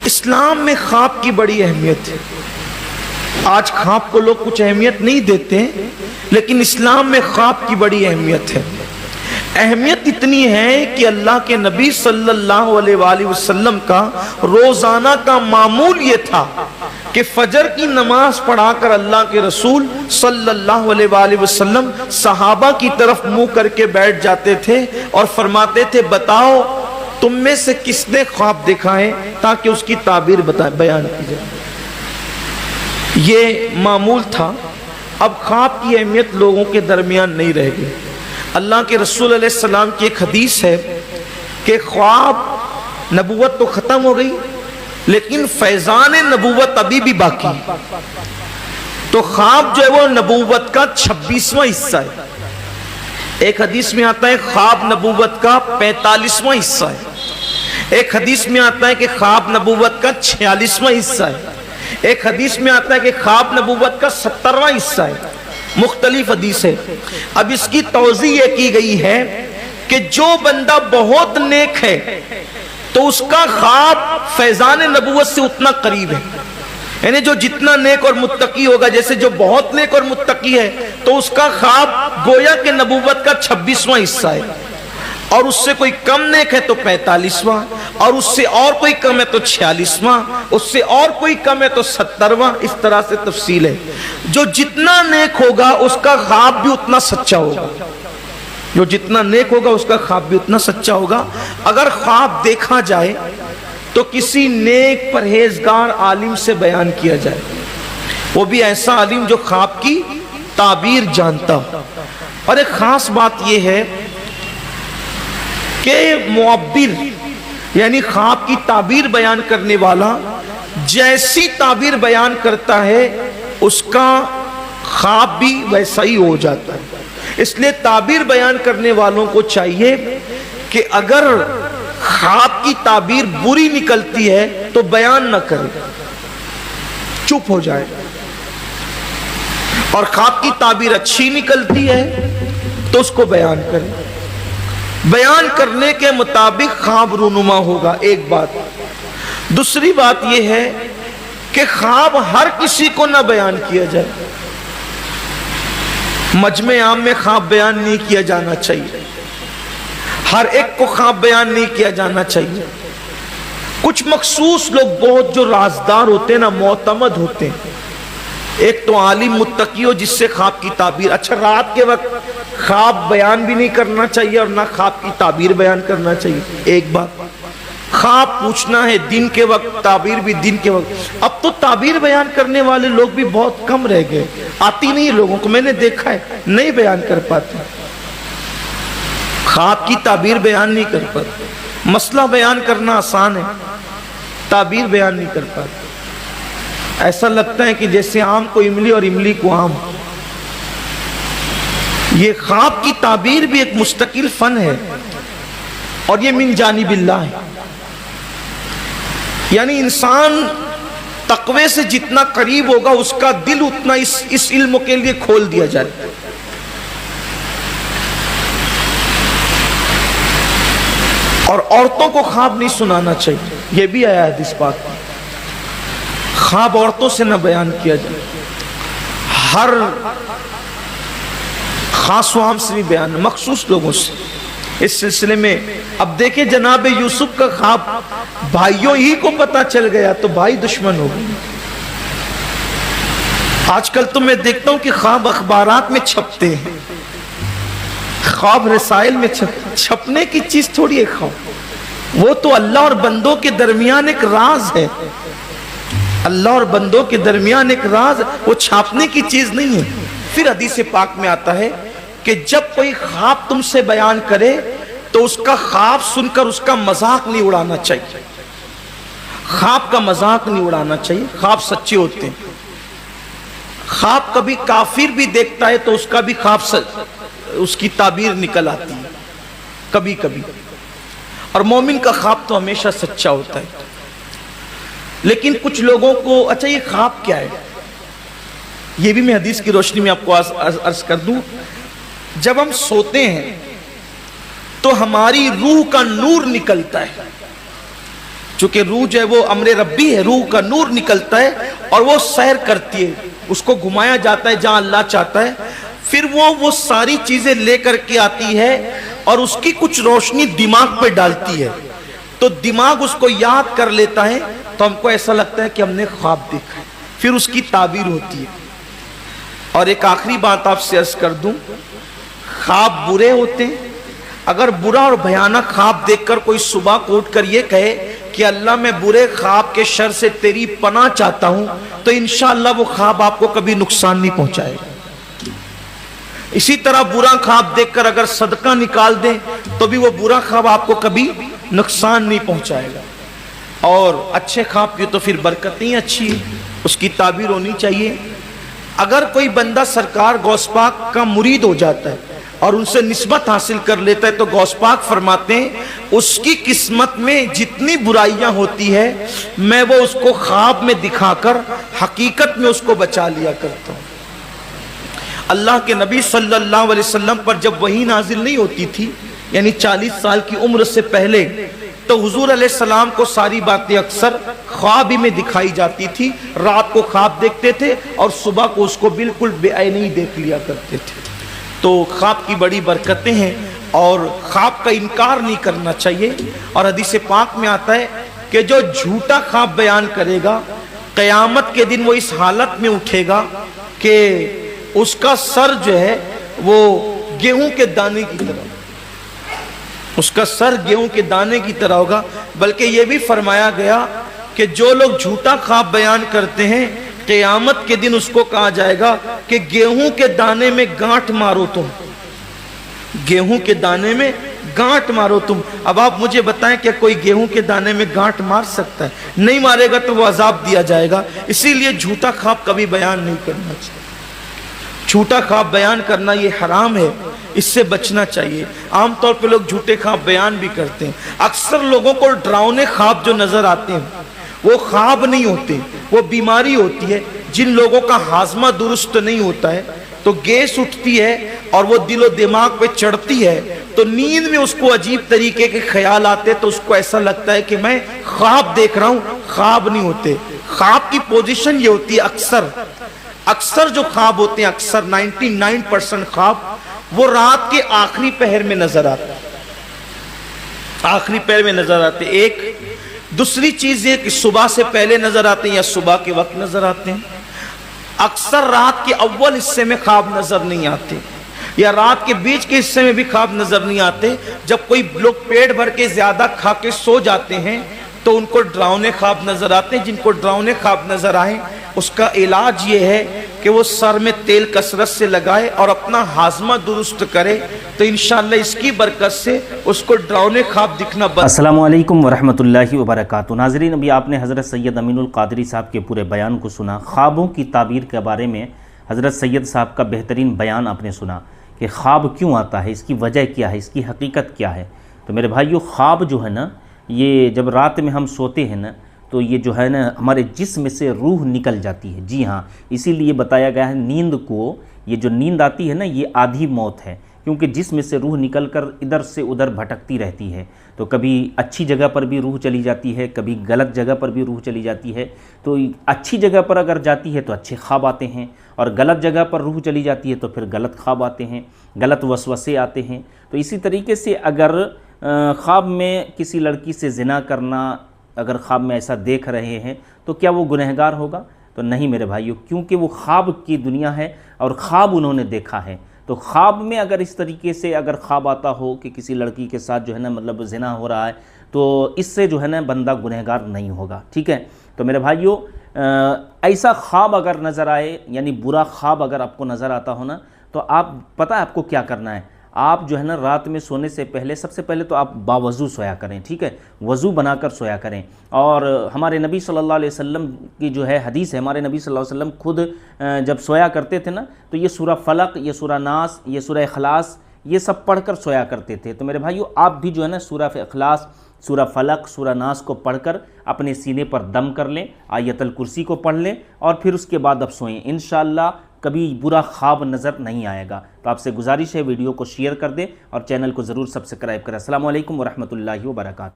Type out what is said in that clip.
اسلام میں خواب کی بڑی اہمیت ہے. آج خواب کو لوگ کچھ اہمیت نہیں دیتے، لیکن اسلام میں خواب کی بڑی اہمیت ہے. اہمیت اتنی ہے کہ اللہ کے نبی صلی اللہ علیہ وآلہ وسلم کا روزانہ کا معمول یہ تھا کہ فجر کی نماز پڑھا کر اللہ کے رسول صلی اللہ علیہ وآلہ وسلم صحابہ کی طرف منہ کر کے بیٹھ جاتے تھے اور فرماتے تھے بتاؤ تم میں سے کس نے خواب دیکھا ہے، تاکہ اس کی تعبیر بیان کی جائے. یہ معمول تھا. اب خواب کی اہمیت لوگوں کے درمیان نہیں رہ گئی. اللہ کے رسول علیہ السلام کی ایک حدیث ہے کہ خواب، نبوت تو ختم ہو گئی لیکن فیضان نبوت ابھی بھی باقی. تو خواب جو ہے وہ نبوت کا 26واں حصہ ہے. ایک حدیث میں آتا ہے خواب نبوت کا 45واں حصہ ہے. ایک حدیث میں آتا ہے کہ خواب نبوت کا 46واں حصہ ہے. ایک حدیث میں آتا ہے کہ خواب نبوت کا 70واں حصہ ہے. مختلف حدیث ہے. اب اس کی توضیح یہ کی گئی ہے کہ جو بندہ بہت نیک ہے تو اس کا خواب فیضان نبوت سے اتنا قریب ہے. یعنی جو جتنا نیک اور متقی ہوگا، جیسے جو بہت نیک اور متقی ہے تو اس کا خواب گویا کہ نبوت کا 26واں حصہ ہے، اور اس سے کوئی کم نیک ہے تو 45واں، اور اس سے اور کوئی کم ہے تو 46واں، اس سے اور کوئی کم ہے تو 70واں. اس طرح سے تفصیل ہے. جو جتنا نیک ہوگا اس کا خواب بھی اتنا سچا ہوگا. جو جتنا نیک ہوگا اس کا خواب بھی اتنا سچا ہوگا. اگر خواب دیکھا جائے تو کسی نیک پرہیزگار عالم سے بیان کیا جائے، وہ بھی ایسا عالم جو خواب کی تعبیر جانتا ہو. اور ایک خاص بات یہ ہے کہ معبر یعنی خواب کی تعبیر بیان کرنے والا جیسی تعبیر بیان کرتا ہے اس کا خواب بھی ویسا ہی ہو جاتا ہے. اس لیے تعبیر بیان کرنے والوں کو چاہیے کہ اگر خواب کی تعبیر بری نکلتی ہے تو بیان نہ کرے، چپ ہو جائے. اور خواب کی تعبیر اچھی نکلتی ہے تو اس کو بیان کرے. بیان کرنے کے مطابق خواب رونما ہوگا. ایک بات. دوسری بات یہ ہے کہ خواب ہر کسی کو نہ بیان کیا جائے. مجمع عام میں خواب بیان نہیں کیا جانا چاہیے. ہر ایک کو خواب بیان نہیں کیا جانا چاہیے. کچھ مخصوص لوگ بہت جو رازدار ہوتے ہیں نا، معتمد ہوتے ہیں. ایک تو عالم متقی ہو جس سے خواب کی تعبیر. اچھا، رات کے وقت خواب بیان بھی نہیں کرنا چاہیے اور نہ خواب کی تعبیر بیان کرنا چاہیے. ایک بات. خواب پوچھنا ہے دن کے وقت، تعبیر بھی دن کے وقت. اب تو تعبیر بیان کرنے والے لوگ بھی بہت کم رہ گئے. آتی نہیں لوگوں کو، میں نے دیکھا ہے نہیں بیان کر پاتے. خواب کی تعبیر بیان نہیں کر پاتے. مسئلہ بیان کرنا آسان ہے، تعبیر بیان نہیں کر پاتے. ایسا لگتا ہے کہ جیسے آم کو املی اور املی کو آم. یہ خواب کی تعبیر بھی ایک مستقل فن ہے، اور یہ من جانب اللہ ہے. یعنی انسان تقوی سے جتنا قریب ہوگا اس کا دل اتنا اس علم کے لیے کھول دیا جائے. اور عورتوں کو خواب نہیں سنانا چاہیے. یہ بھی آیا حدیث پاک میں. خواب عورتوں سے نہ بیان کیا جائے. ہر خاص و عام سے بھی بیان، مخصوص لوگوں سے. اس سلسلے میں اب دیکھیں جناب یوسف کا خواب بھائیوں ہی کو پتا چل گیا تو بھائی دشمن ہو گئے. آج کل تو میں دیکھتا ہوں کہ خواب اخبارات میں چھپتے ہیں، خواب رسائل میں چھپنے کی چیز تھوڑی ہے خواب. وہ تو اللہ اور بندوں کے درمیان ایک راز ہے. اللہ اور بندوں کے درمیان ایک راز، وہ چھاپنے کی چیز نہیں ہے. پھر حدیث پاک میں آتا ہے کہ جب کوئی خواب تم سے بیان کرے تو اس کا خواب سن کر اس کا مذاق نہیں اڑانا چاہیے. خواب کا مذاق نہیں اڑانا چاہیے. خواب سچے ہوتے ہیں. خواب کبھی کافر بھی دیکھتا ہے تو اس کا بھی خواب اس کی تعبیر نکل آتی ہے کبھی کبھی. اور مومن کا خواب تو ہمیشہ سچا ہوتا ہے. لیکن کچھ لوگوں کو اچھا یہ خواب کیا ہے، یہ بھی میں حدیث کی روشنی میں آپ کو عرض کر دوں. جب ہم سوتے ہیں تو ہماری روح کا نور نکلتا ہے. چونکہ روح جو ہے وہ امر ربی ہے، روح کا نور نکلتا ہے اور وہ سیر کرتی ہے، اس کو گھمایا جاتا ہے جہاں اللہ چاہتا ہے، پھر وہ ساری چیزیں لے کر کے آتی ہے اور اس کی کچھ روشنی دماغ پہ ڈالتی ہے، تو دماغ اس کو یاد کر لیتا ہے، تو ہم کو ایسا لگتا ہے کہ ہم نے خواب دیکھا ہے، پھر اس کی تعبیر ہوتی ہے۔ اور ایک آخری بات آپ سے عرض کر دوں، خواب برے ہوتے ہیں، اگر برا اور بھیانک خواب دیکھ کر کوئی صبح کو اٹھ کر یہ کہے کہ اللہ میں برے خواب کے شر سے تیری پناہ چاہتا ہوں، تو انشاءاللہ وہ خواب آپ کو کبھی نقصان نہیں پہنچائے گا۔ اسی طرح برا خواب دیکھ کر اگر صدقہ نکال دیں تو بھی وہ برا خواب آپ کو کبھی نقصان نہیں پہنچائے گا۔ اور اچھے خواب کی تو پھر برکتیں اچھی ہے، اس کی تعبیر ہونی چاہیے۔ اگر کوئی بندہ سرکار غوث پاک کا مرید ہو جاتا ہے اور ان سے نسبت حاصل کر لیتا ہے تو غوث پاک فرماتے ہیں اس کی قسمت میں جتنی برائیاں ہوتی ہے میں وہ اس کو خواب میں دکھا کر حقیقت میں اس کو بچا لیا کرتا ہوں۔ اللہ کے نبی صلی اللہ علیہ وسلم پر جب وحی نازل نہیں ہوتی تھی، یعنی 40 سال کی عمر سے پہلے، تو حضور علیہ السلام کو ساری باتیں اکثر خواب ہی میں دکھائی جاتی تھی، رات کو خواب دیکھتے تھے اور صبح کو اس کو بالکل بے عینی ہی دیکھ لیا کرتے تھے۔ تو خواب کی بڑی برکتیں ہیں اور خواب کا انکار نہیں کرنا چاہیے۔ اور حدیث پاک میں آتا ہے کہ جو جھوٹا خواب بیان کرے گا قیامت کے دن وہ اس حالت میں اٹھے گا کہ اس کا سر جو ہے وہ گیہوں کے دانے کی طرح، اس کا سر گیہوں کے دانے کی طرح ہوگا۔ بلکہ یہ بھی فرمایا گیا کہ جو لوگ جھوٹا خواب بیان کرتے ہیں قیامت کے دن اس کو کہا جائے گا کہ گیہوں کے دانے میں گانٹھ مارو تم، گیہوں کے دانے میں گانٹھ مارو تم۔ اب آپ مجھے بتائیں کہ کوئی گیہوں کے دانے میں گانٹھ مار سکتا ہے؟ نہیں مارے گا تو وہ عذاب دیا جائے گا۔ اسی لیے جھوٹا خواب کبھی بیان نہیں کرنا چاہیے، جھوٹا خواب بیان کرنا یہ حرام ہے، اس سے بچنا چاہیے۔ عام طور پہ لوگ جھوٹے خواب بیان بھی کرتے ہیں۔ اکثر لوگوں کو ڈراؤنے خواب جو نظر آتے ہیں وہ خواب نہیں ہوتے، وہ بیماری ہوتی ہے۔ جن لوگوں کا ہاضمہ درست نہیں ہوتا ہے تو گیس اٹھتی ہے اور وہ دل و دماغ پہ چڑھتی ہے، تو نیند میں اس کو عجیب طریقے کے خیال آتے، تو اس کو ایسا لگتا ہے کہ میں خواب دیکھ رہا ہوں، خواب نہیں ہوتے۔ خواب کی پوزیشن یہ ہوتی ہے، اکثر جو خواب ہوتے ہیں، اکثر 99% خواب وہ رات کے آخری پہر میں نظر آتے ہیں، آخری پہر میں نظر آتے ہیں۔ ایک دوسری چیز یہ کہ صبح سے پہلے نظر آتے ہیں یا صبح کے وقت نظر آتے ہیں۔ اکثر رات کے اول حصے میں خواب نظر نہیں آتے، یا رات کے بیچ کے حصے میں بھی خواب نظر نہیں آتے۔ جب کوئی لوگ پیٹ بھر کے زیادہ کھا کے سو جاتے ہیں تو ان کو ڈراؤنے خواب نظر آتے ہیں۔ جن کو ڈراؤنے خواب نظر آئیں اس کا علاج یہ ہے کہ وہ سر میں تیل کثرت سے لگائے اور اپنا ہاضمہ درست کرے، تو انشاءاللہ اس کی برکت سے اس کو ڈراؤنے خواب دکھنا بند۔ السلام علیکم ورحمۃ اللہ وبرکاتہ۔ ناظرین، ابھی آپ نے حضرت سید امین القادری صاحب کے پورے بیان کو سنا۔ خوابوں کی تعبیر کے بارے میں حضرت سید صاحب کا بہترین بیان آپ نے سنا کہ خواب کیوں آتا ہے، اس کی وجہ کیا ہے، اس کی حقیقت کیا ہے۔ تو میرے بھائیو، خواب جو ہے نا، یہ جب رات میں ہم سوتے ہیں نا تو یہ جو ہے نا ہمارے جسم سے روح نکل جاتی ہے۔ جی ہاں، اسی لیے بتایا گیا ہے نیند کو، یہ جو نیند آتی ہے نا یہ آدھی موت ہے، کیونکہ جسم سے روح نکل کر ادھر سے ادھر بھٹکتی رہتی ہے۔ تو کبھی اچھی جگہ پر بھی روح چلی جاتی ہے، کبھی غلط جگہ پر بھی روح چلی جاتی ہے۔ تو اچھی جگہ پر اگر جاتی ہے تو اچھے خواب آتے ہیں، اور غلط جگہ پر روح چلی جاتی ہے تو پھر غلط خواب آتے ہیں، غلط وسوسے آتے ہیں۔ تو اسی طریقے سے اگر خواب میں کسی لڑکی سے زنا کرنا، اگر خواب میں ایسا دیکھ رہے ہیں تو کیا وہ گنہگار ہوگا؟ تو نہیں میرے بھائیو، کیونکہ وہ خواب کی دنیا ہے اور خواب انہوں نے دیکھا ہے۔ تو خواب میں اگر اس طریقے سے اگر خواب آتا ہو کہ کسی لڑکی کے ساتھ جو ہے نا مطلب زنا ہو رہا ہے، تو اس سے جو ہے نا بندہ گنہگار نہیں ہوگا، ٹھیک ہے۔ تو میرے بھائیو، ایسا خواب اگر نظر آئے، یعنی برا خواب اگر آپ کو نظر آتا ہو نا، تو آپ پتہ ہے آپ کو کیا کرنا ہے۔ آپ جو ہے نا رات میں سونے سے پہلے، سب سے پہلے تو آپ باوضو سویا کریں، ٹھیک ہے، وضو بنا کر سویا کریں۔ اور ہمارے نبی صلی اللہ علیہ وسلم کی جو ہے حدیث ہے، ہمارے نبی صلی اللہ علیہ وسلم خود جب سویا کرتے تھے نا تو یہ سورہ فلق، یہ سورہ ناس، یہ سورہ اخلاص، یہ سب پڑھ کر سویا کرتے تھے۔ تو میرے بھائیو، آپ بھی جو ہے نا سورہ اخلاص، سورہ فلق، سورہ ناس کو پڑھ کر اپنے سینے پر دم کر لیں، آیت الکرسی کو پڑھ لیں، اور پھر اس کے بعد اب سوئیں۔ انشاءاللہ کبھی برا خواب نظر نہیں آئے گا۔ تو آپ سے گزارش ہے ویڈیو کو شیئر کر دیں اور چینل کو ضرور سبسکرائب کریں۔ السلام علیکم ورحمۃ اللہ وبرکاتہ۔